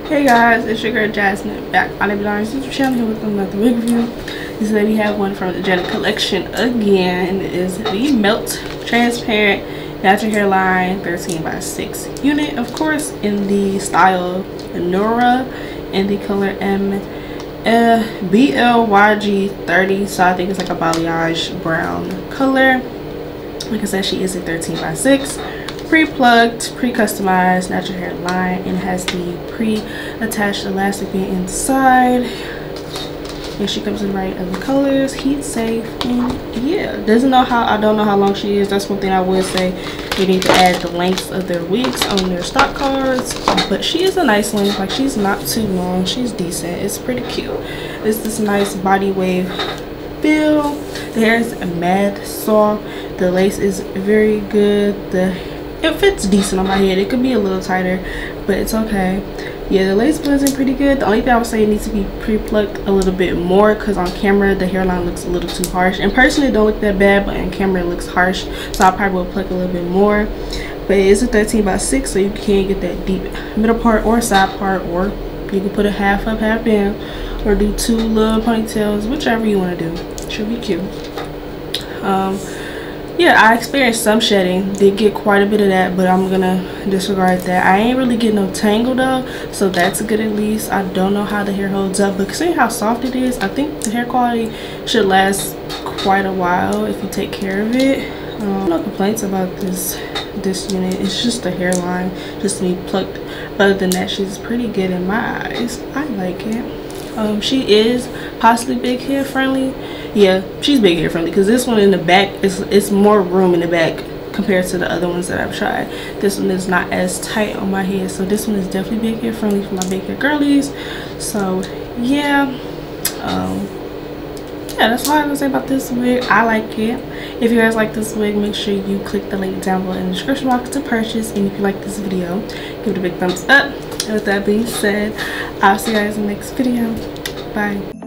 Hey guys, it's your girl Jasmine back on the YouTube channel here with another wig review. Today we have one from the Jenna collection again. It is the Melt Transparent Natural Hairline 13x6 unit, of course, in the style NURA in the color BLYG30. So I think it's like a balayage brown color. Like I said, she is a 13x6. Pre-plucked, pre-customized natural hairline, and has the pre-attached elastic band inside. And she comes in right other colors, heat safe, and yeah, I don't know how long she is. That's one thing I would say. You need to add the lengths of their wigs on their stock cards, but she is a nice length. Like, she's not too long, she's decent, it's pretty cute. It's this nice body wave feel. The hair is mad soft, the lace is very good, it fits decent on my head. It could be a little tighter, but it's okay. Yeah, the lace blends in pretty good. The only thing I would say, it needs to be pre-plucked a little bit more, because on camera the hairline looks a little too harsh, and personally it don't look that bad, but on camera it looks harsh, so I probably will pluck a little bit more. But it is a 13x6, so you can get that deep middle part or side part, or you can put it half up, half down, or do two little ponytails, whichever you want to do. Should be cute. Yeah, I experienced some shedding, did get quite a bit of that, but I'm gonna disregard that. I ain't really getting no tangle though, so that's good at least. I don't know how the hair holds up, but seeing how soft it is, I think the hair quality should last quite a while if you take care of it. No complaints about this unit. It's just the hairline, just to be plucked. But other than that, she's pretty good in my eyes. I like it. She is possibly big hair friendly. Yeah, she's big hair friendly, because this one in the back it's more room in the back compared to the other ones that I've tried. This one is not as tight on my head, so this one is definitely big hair friendly for my big hair girlies. So yeah, yeah, that's all I have to say about this wig. I like it. If you guys like this wig, make sure you click the link down below in the description box to purchase. And if you like this video, give it a big thumbs up. And with that being said, I'll see you guys in the next video. Bye.